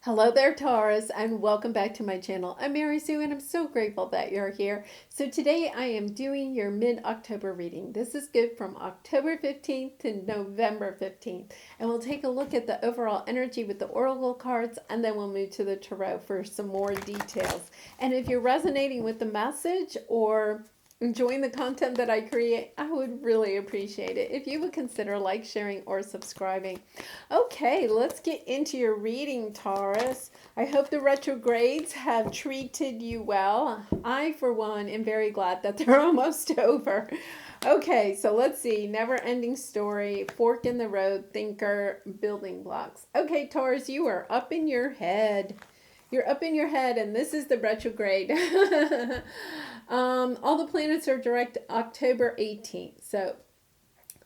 Hello there, Taurus, and welcome back to my channel. I'm Mary Sue, and I'm so grateful that you're here. So today I am doing your mid-October reading. This is good from October 15th to November 15th. And we'll take a look at the overall energy with the oracle cards, and then we'll move to the tarot for some more details. And if you're resonating with the message or enjoying the content that I create, I would really appreciate it if you would consider like, sharing, or subscribing. Okay, let's get into your reading, Taurus. I hope the retrogrades have treated you well. I, for one, am very glad that they're almost over. Okay, so let's see. Never ending story, fork in the road, thinker, building blocks. Okay, Taurus, you are up in your head. You're up in your head, and this is the retrograde. All the planets are direct October 18th. So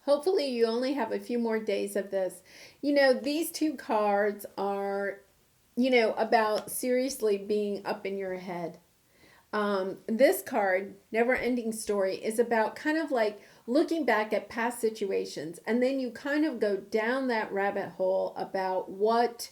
hopefully you only have a few more days of this. You know, these two cards are, about seriously being up in your head. This card, Never Ending Story, is about kind of like looking back at past situations, and then you kind of go down that rabbit hole about what,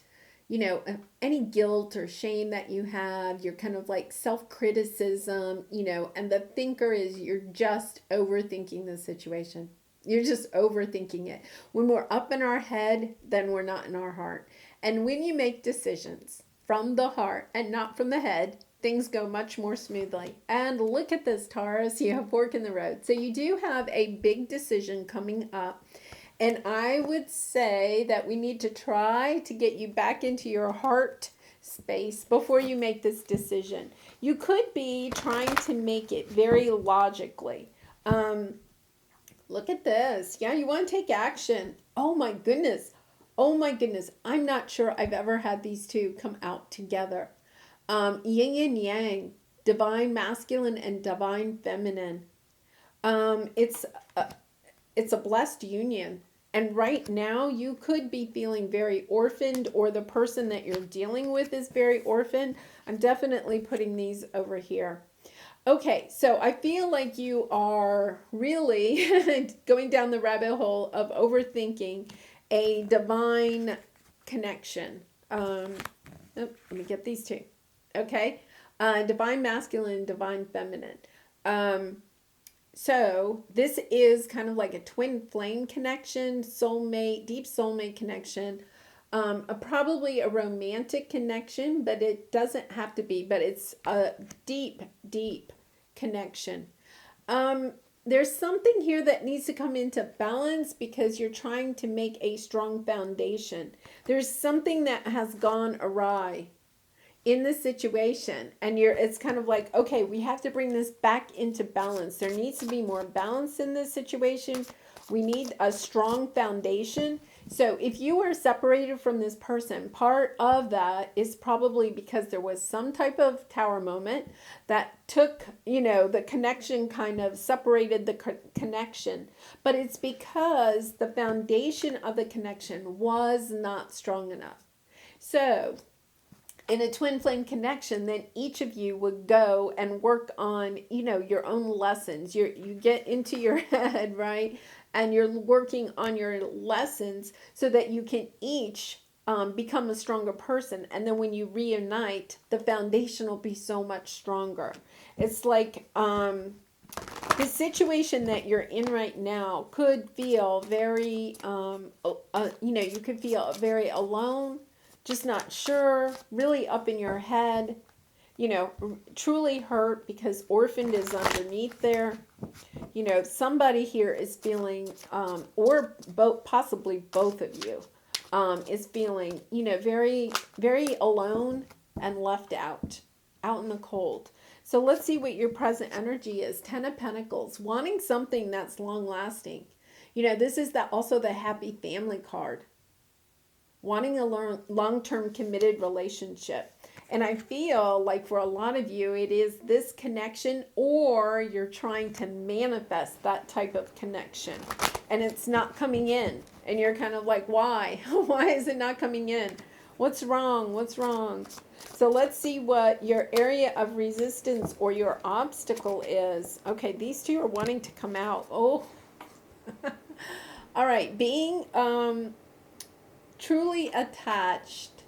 any guilt or shame that you have. You're kind of like self-criticism, and the thinker is you're just overthinking the situation. You're just overthinking it. When we're up in our head, then we're not in our heart. And when you make decisions from the heart and not from the head, things go much more smoothly. And look at this, Taurus. You have fork in the road. So you do have a big decision coming up. And I would say that we need to try to get you back into your heart space before you make this decision. You could be trying to make it very logically. Look at this. Yeah, you want to take action. Oh my goodness. Oh my goodness. I'm not sure I've ever had these two come out together. Yin and yang, divine masculine and divine feminine. It's a blessed union. And right now you could be feeling very orphaned, or the person that you're dealing with is very orphaned. I'm definitely putting these over here. Okay, so I feel like you are really going down the rabbit hole of overthinking a divine connection. Let me get these two. Okay, divine masculine, divine feminine. So this is kind of like a twin flame connection, soulmate, deep soulmate connection. Probably a romantic connection, but it doesn't have to be. But it's a deep, deep connection. There's something here that needs to come into balance because you're trying to make a strong foundation. There's something that has gone awry in the situation, and it's kind of like, okay, we have to bring this back into balance. There needs to be more balance in this situation. We need a strong foundation. So if you are separated from this person, part of that is probably because there was some type of tower moment that took, the connection, kind of separated the connection. But it's because the foundation of the connection was not strong enough. So in a twin flame connection, then each of you would go and work on, your own lessons. You get into your head, right? And you're working on your lessons so that you can each become a stronger person. And then when you reunite, the foundation will be so much stronger. It's like the situation that you're in right now could feel very, you could feel very alone, just not sure, really up in your head, truly hurt because orphaned is underneath there. Somebody here is feeling, or possibly both of you, is feeling, very, very alone and left out in the cold. So let's see what your present energy is. 10 of Pentacles, wanting something that's long lasting. This is also the happy family card. Wanting a long-term committed relationship. And I feel like for a lot of you, it is this connection, or you're trying to manifest that type of connection. And it's not coming in. And you're kind of like, why? Why is it not coming in? What's wrong? What's wrong? So let's see what your area of resistance or your obstacle is. Okay, these two are wanting to come out. Oh. All right, being truly attached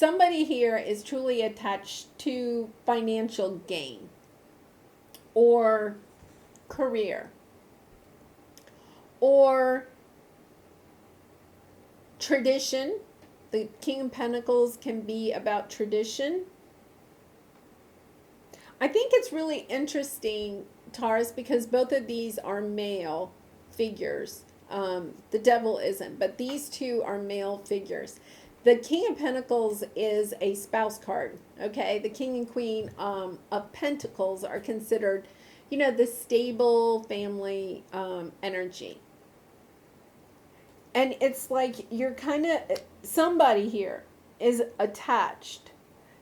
somebody here is truly attached to financial gain or career or tradition. The King of Pentacles can be about tradition. I think it's really interesting, Taurus, because both of these are male figures. The Devil isn't, but these two are male figures. The King of Pentacles is a spouse card, okay? The King and Queen of Pentacles are considered, you know, the stable family energy. And it's like you're kind of, somebody here is attached,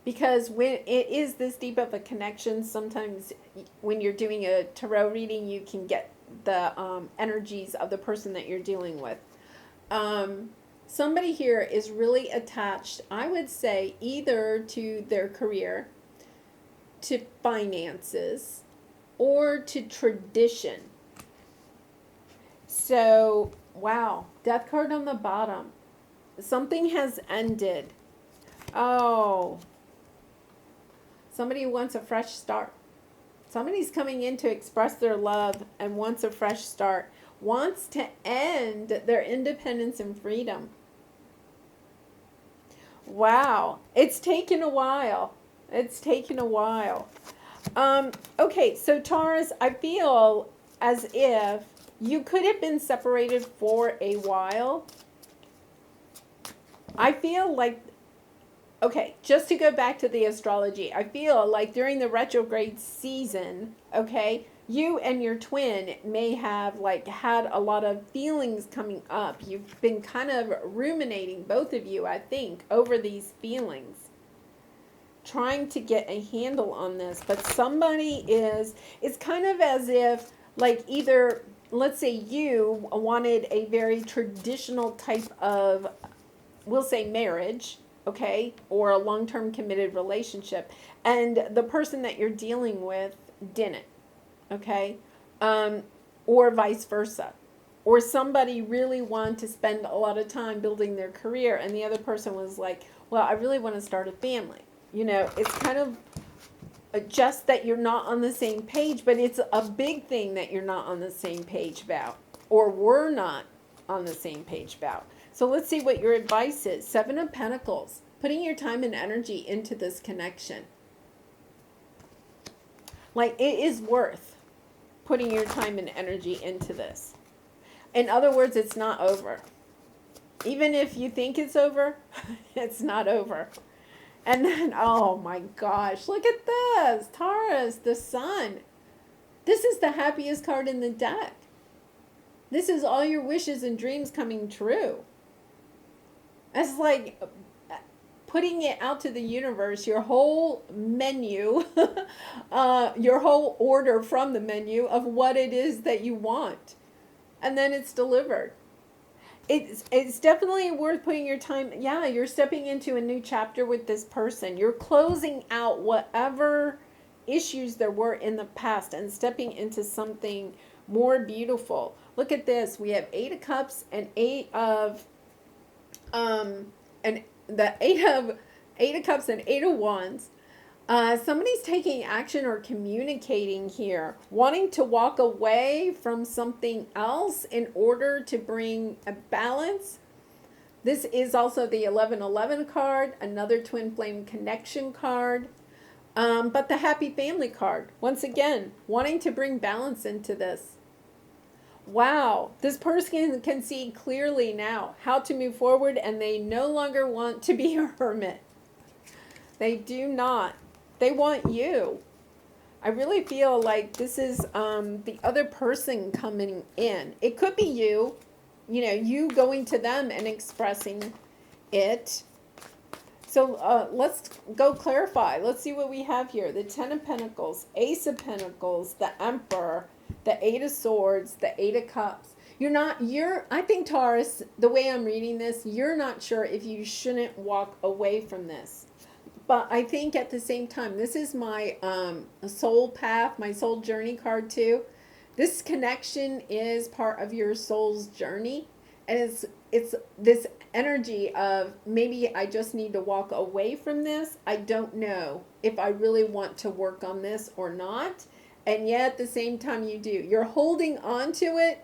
because when it is this deep of a connection, sometimes when you're doing a tarot reading, you can get the energies of the person that you're dealing with. Somebody here is really attached, I would say, either to their career, to finances, or to tradition. So, wow, Death card on the bottom. Something has ended. Oh, somebody wants a fresh start. Somebody's coming in to express their love and wants a fresh start. Wants to end their independence and freedom. Wow. It's taken a while. It's taken a while. Okay, so Taurus, I feel as if you could have been separated for a while. I feel like, okay, just to go back to the astrology, I feel like during the retrograde season, okay, you and your twin may have like had a lot of feelings coming up. You've been kind of ruminating, both of you, I think, over these feelings, trying to get a handle on this. But somebody is, it's kind of as if like either, let's say you wanted a very traditional type of, we'll say marriage, okay, or a long-term committed relationship, and the person that you're dealing with didn't, okay, or vice versa, or somebody really wanted to spend a lot of time building their career, and the other person was like, well, I really want to start a family. You know, it's kind of just that you're not on the same page, but it's a big thing that you're not on the same page about, or we're not on the same page about. So let's see what your advice is. Seven of Pentacles, putting your time and energy into this connection. Like, it is worth putting your time and energy into this. In other words, it's not over. Even if you think it's over, it's not over. And then, oh my gosh, look at this. Taurus, the Sun. This is the happiest card in the deck. This is all your wishes and dreams coming true. It's like putting it out to the universe, your whole menu, your whole order from the menu of what it is that you want. And then it's delivered. It's definitely worth putting your time. Yeah, you're stepping into a new chapter with this person. You're closing out whatever issues there were in the past and stepping into something more beautiful. Look at this. We have 8 of Cups and 8 of and the 8 of Cups and 8 of Wands. Somebody's taking action or communicating here, wanting to walk away from something else in order to bring a balance. This is also the 1111 card, another twin flame connection card, but the happy family card. Once again, wanting to bring balance into this. Wow, this person can see clearly now how to move forward, and they no longer want to be a hermit. They do not. They want you. I really feel like this is the other person coming in. It could be you, you going to them and expressing it. So let's go clarify. Let's see what we have here. The 10 of Pentacles, Ace of Pentacles, the Emperor, the 8 of Swords, the 8 of Cups. I think Taurus, the way I'm reading this, you're not sure if you shouldn't walk away from this. But I think at the same time, this is my soul path, my soul journey card too. This connection is part of your soul's journey. And it's this energy of maybe I just need to walk away from this. I don't know if I really want to work on this or not. And yet at the same time you do. You're holding on to it,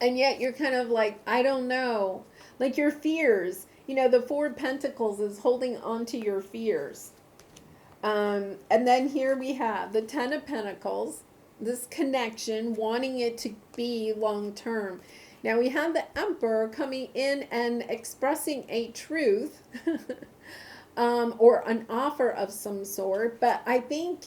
and yet you're kind of like, I don't know. Like your fears. You know, the Four of Pentacles is holding on to your fears. And then here we have the Ten of Pentacles, this connection, wanting it to be long term. Now we have the Emperor coming in and expressing a truth or an offer of some sort, but I think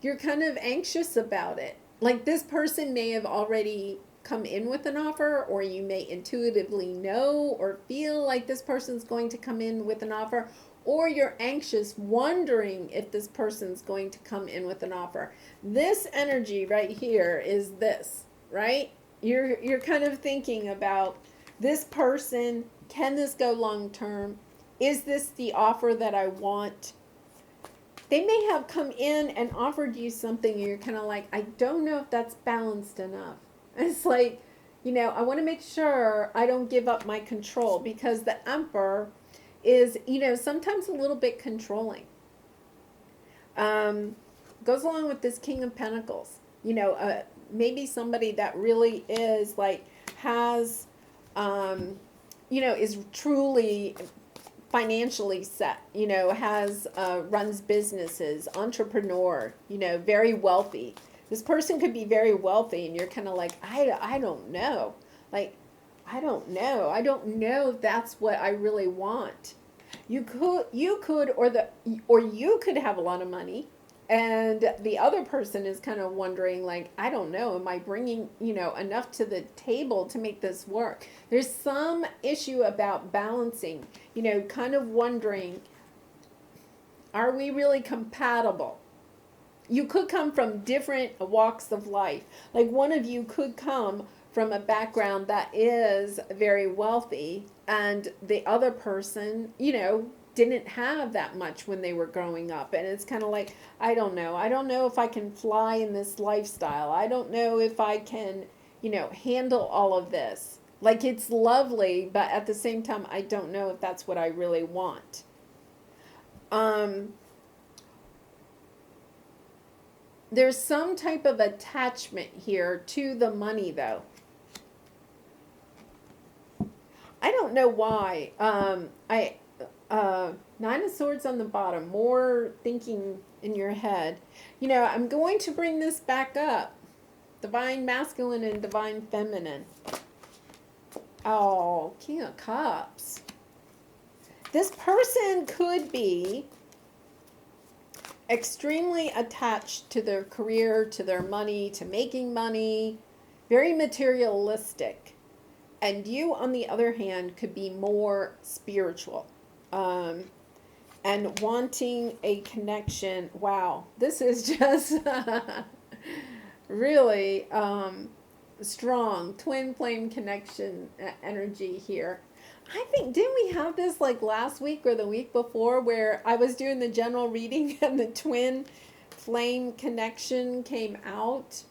you're kind of anxious about it. Like this person may have already come in with an offer, or you may intuitively know or feel like this person's going to come in with an offer, or you're anxious, wondering if this person's going to come in with an offer. This energy right here is this, right? You're kind of thinking about this person. Can this go long term? Is this the offer that I want? They may have come in and offered you something, and you're kind of like, I don't know if that's balanced enough. And it's like, you know, I want to make sure I don't give up my control, because the Emperor is, you know, sometimes a little bit controlling. Goes along with this King of Pentacles. You know, maybe somebody that really is like, has, you know, is truly financially set, you know, has, runs businesses, entrepreneur, you know, very wealthy. This person could be very wealthy, and you're kind of like, I don't know. Like, I don't know. I don't know if that's what I really want. You could, or you could have a lot of money, and the other person is kind of wondering, like, I don't know, am I bringing, you know, enough to the table to make this work? There's some issue about balancing, you know, kind of wondering, are we really compatible? You could come from different walks of life. Like one of you could come from a background that is very wealthy, and the other person, you know, didn't have that much when they were growing up. And it's kind of like, I don't know. I don't know if I can fly in this lifestyle. I don't know if I can, you know, handle all of this. Like, it's lovely, but at the same time, I don't know if that's what I really want. There's some type of attachment here to the money, though. I don't know why. Nine of Swords on the bottom, more thinking in your head. You know, I'm going to bring this back up. Divine Masculine and Divine Feminine. Oh, King of Cups. This person could be extremely attached to their career, to their money, to making money, very materialistic. And you, on the other hand, could be more spiritual, and wanting a connection. Wow, this is just really strong twin flame connection energy here. I think, didn't we have this like last week or the week before, where I was doing the general reading and the twin flame connection came out?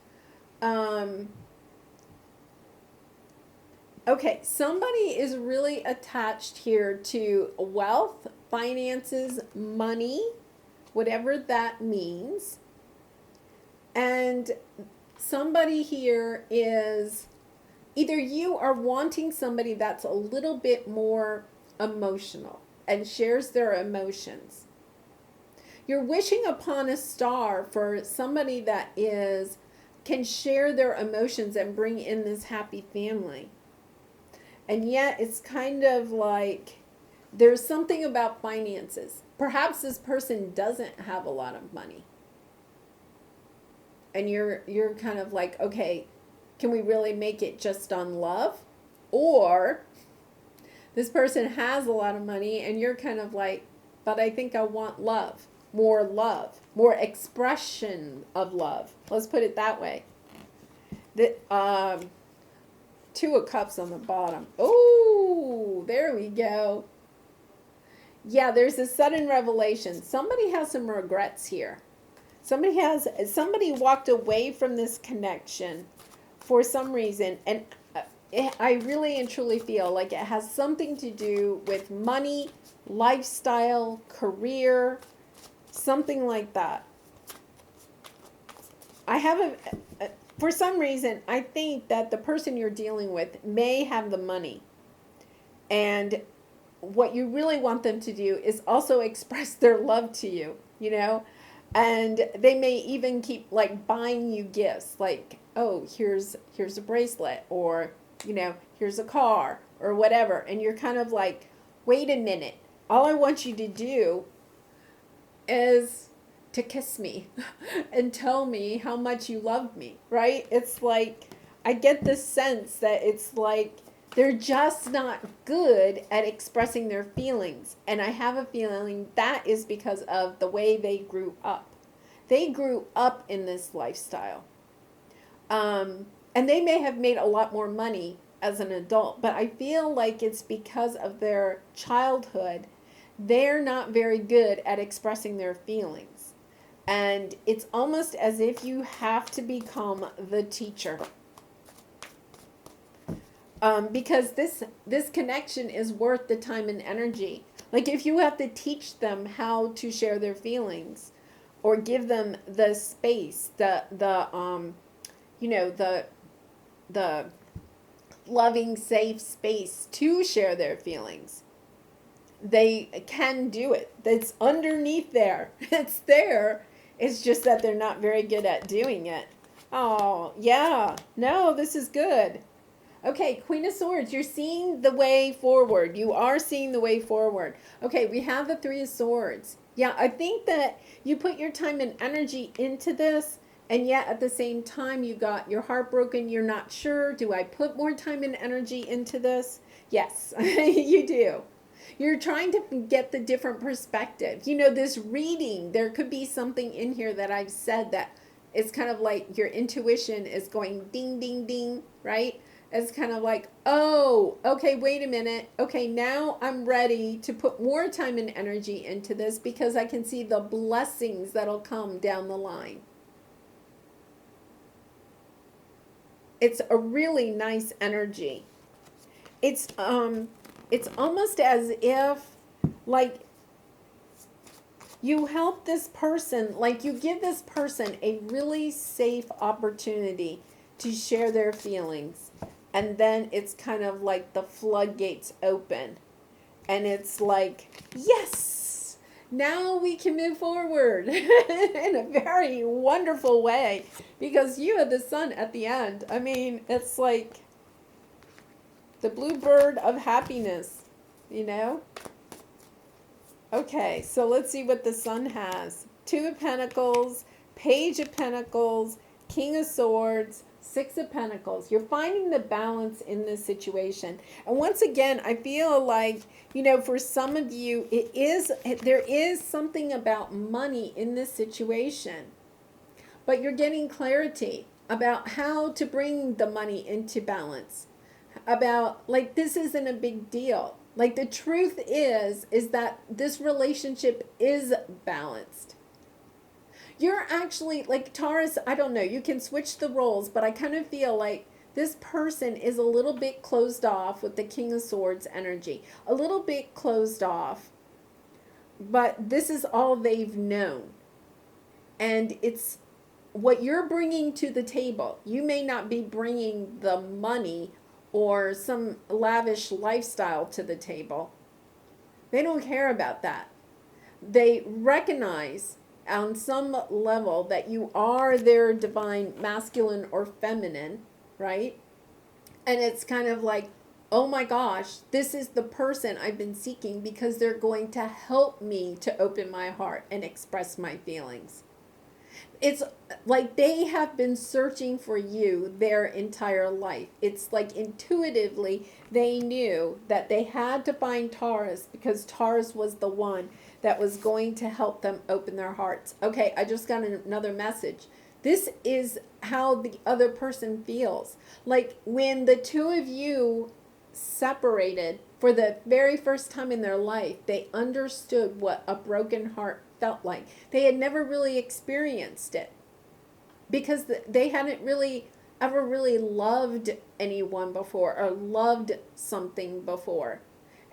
Okay, somebody is really attached here to wealth, finances, money, whatever that means. And somebody here is, either you are wanting somebody that's a little bit more emotional and shares their emotions. You're wishing upon a star for somebody that can share their emotions and bring in this happy family. And yet it's kind of like there's something about finances. Perhaps this person doesn't have a lot of money. And you're kind of like, okay, can we really make it just on love? Or this person has a lot of money and you're kind of like, but I think I want love, more expression of love. Let's put it that way. Two of Cups on the bottom. Oh, there we go. Yeah, there's a sudden revelation. Somebody has some regrets here. Somebody walked away from this connection for some reason. And I really and truly feel like it has something to do with money, lifestyle, career, something like that. I have for some reason, I think that the person you're dealing with may have the money. And what you really want them to do is also express their love to you, you know? And they may even keep like buying you gifts, like, oh, here's a bracelet, or, you know, here's a car, or whatever. And you're kind of like, wait a minute. All I want you to do is to kiss me and tell me how much you love me, right? It's like, I get this sense that it's like they're just not good at expressing their feelings. And I have a feeling that is because of the way they grew up. They grew up in this lifestyle. And they may have made a lot more money as an adult, but I feel like it's because of their childhood. They're not very good at expressing their feelings. And it's almost as if you have to become the teacher. Because this connection is worth the time and energy. Like if you have to teach them how to share their feelings, or give them the space, the loving, safe space to share their feelings, they can do it. It's underneath there. It's there. It's just that they're not very good at doing it. Oh, yeah. No, this is good. Okay, Queen of Swords, you're seeing the way forward. You are seeing the way forward. Okay, we have the Three of Swords. Yeah, I think that you put your time and energy into this, and yet at the same time you got your heart broken. You're not sure, do I put more time and energy into this? Yes, you do. You're trying to get the different perspective. You know, this reading, there could be something in here that I've said that it's kind of like your intuition is going ding, ding, ding, right? It's kind of like, oh, okay, wait a minute. Okay, now I'm ready to put more time and energy into this because I can see the blessings that'll come down the line. It's a really nice energy. It's almost as if like you help this person, like you give this person a really safe opportunity to share their feelings. And then it's kind of like the floodgates open. And it's like, yes, now we can move forward in a very wonderful way. Because you have the sun at the end. I mean, it's like the blue bird of happiness, you know? Okay, so let's see what the sun has. Two of Pentacles, Page of Pentacles, King of Swords, Six of Pentacles. You're finding the balance in this situation. And once again, I feel like, you know, for some of you, there is something about money in this situation. But you're getting clarity about how to bring the money into balance. About, like, this isn't a big deal. Like, the truth is that this relationship is balanced. You're actually, like, Taurus, I don't know, you can switch the roles, but I kind of feel like this person is a little bit closed off with the King of Swords energy. A little bit closed off, but this is all they've known. And it's what you're bringing to the table. You may not be bringing the money or some lavish lifestyle to the table. They don't care about that. They recognize on some level that you are their divine masculine or feminine, right? And it's kind of like, oh my gosh, this is the person I've been seeking because they're going to help me to open my heart and express my feelings. It's like they have been searching for you their entire life. It's like intuitively they knew that they had to find Taurus because Taurus was the one that was going to help them open their hearts. Okay, I just got another message. This is how the other person feels. Like when the two of you separated for the very first time in their life, they understood what a broken heart felt like. They had never really experienced it because they hadn't really ever really loved anyone before or loved something before.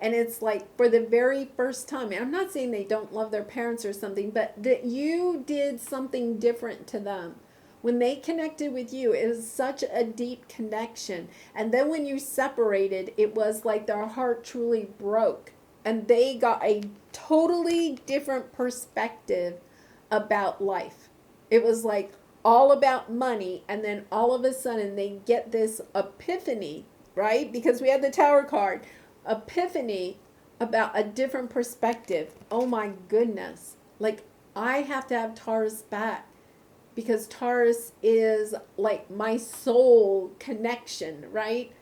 And it's like for the very first time, and I'm not saying they don't love their parents or something, but that you did something different to them. When they connected with you, it was such a deep connection. And then when you separated, it was like their heart truly broke. And they got a totally different perspective about life. It was like all about money. And then all of a sudden they get this epiphany, right? Because we had the Tower card. Epiphany about a different perspective. Oh my goodness. Like, I have to have Taurus back because Taurus is like my soul connection, right?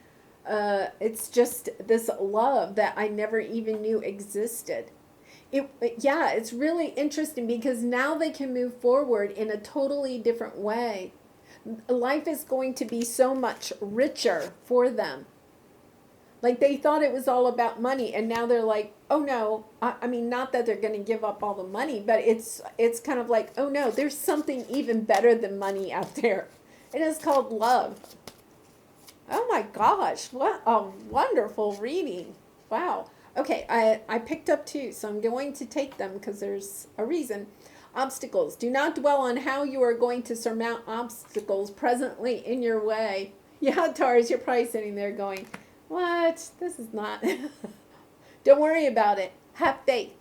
It's just this love that I never even knew existed. Yeah, it's really interesting because now they can move forward in a totally different way. Life is going to be so much richer for them. Like, they thought it was all about money, and now they're like, oh no, I mean, not that they're going to give up all the money, but it's kind of like, oh no, there's something even better than money out there. It is called love. Oh my gosh, what a wonderful reading. Wow. Okay, I picked up two, so I'm going to take them because there's a reason. Obstacles. Do not dwell on how you are going to surmount obstacles presently in your way. Yeah, Taurus, you're probably sitting there going, what? This is not. Don't worry about it. Have faith.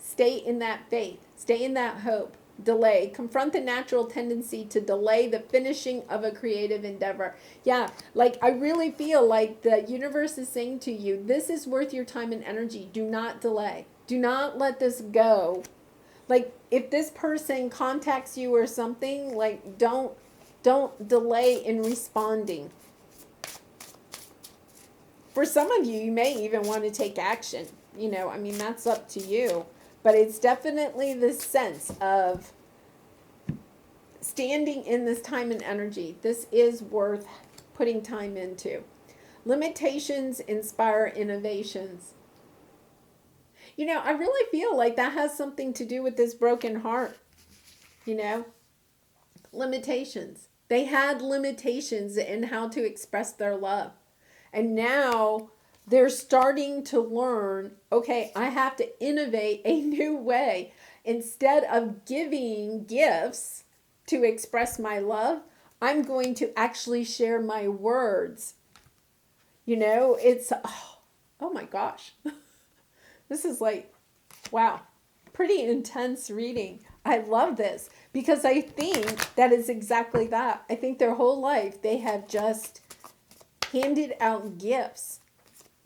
Stay in that faith. Stay in that hope. Delay. Confront the natural tendency to delay the finishing of a creative endeavor. Yeah, like I really feel like the universe is saying to you, this is worth your time and energy. Do not delay. Do not let this go. Like, if this person contacts you or something, like don't delay in responding. For some of you, you may even want to take action. You know, I mean, that's up to you. But it's definitely this sense of standing in this time and energy. This is worth putting time into. Limitations inspire innovations. You know, I really feel like that has something to do with this broken heart. You know, limitations. They had limitations in how to express their love. And now they're starting to learn, okay, I have to innovate a new way. Instead of giving gifts to express my love, I'm going to actually share my words. You know, it's, oh my gosh. This is like, wow, pretty intense reading. I love this because I think that is exactly that. I think their whole life they have just handed out gifts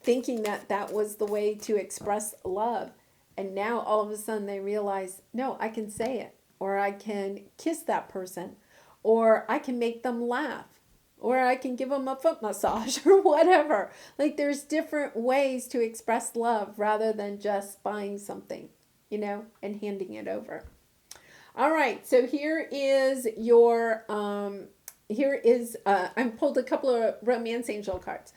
thinking that that was the way to express love. And now all of a sudden they realize, no, I can say it, or I can kiss that person, or I can make them laugh, or I can give them a foot massage or whatever. Like, there's different ways to express love rather than just buying something, you know, and handing it over. All right, so here is your I pulled a couple of romance angel cards.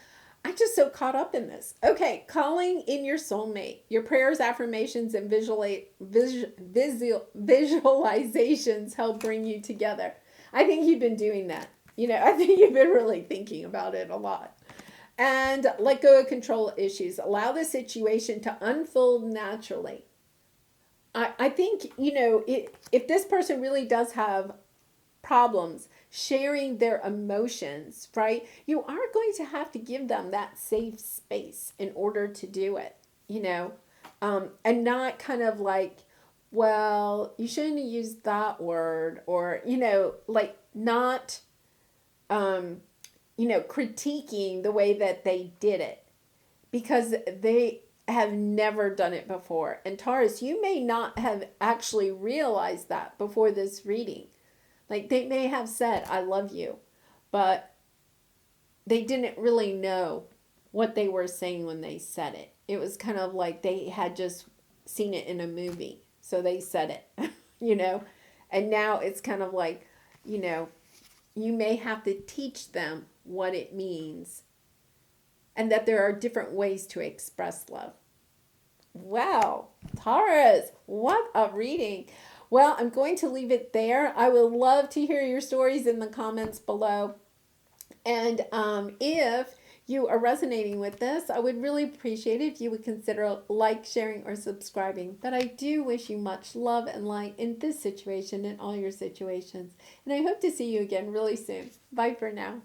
I'm just so caught up in this. Okay, calling in your soulmate. Your prayers, affirmations, and visualizations help bring you together. I think you've been doing that. You know, I think you've been really thinking about it a lot. And let go of control issues. Allow the situation to unfold naturally. I think, you know, if this person really does have problems sharing their emotions, right, you are going to have to give them that safe space in order to do it, you know, and not kind of like, well, you shouldn't have used that word, or, you know, like not, you know, critiquing the way that they did it because they have never done it before. And Taurus, you may not have actually realized that before this reading. Like, they may have said, I love you, but they didn't really know what they were saying when they said it. It was kind of like they had just seen it in a movie, so they said it, you know? And now it's kind of like, you know, you may have to teach them what it means and that there are different ways to express love. Wow, Taurus, what a reading. Well, I'm going to leave it there. I would love to hear your stories in the comments below. And if you are resonating with this, I would really appreciate it if you would consider like, sharing, or subscribing. But I do wish you much love and light in this situation and all your situations. And I hope to see you again really soon. Bye for now.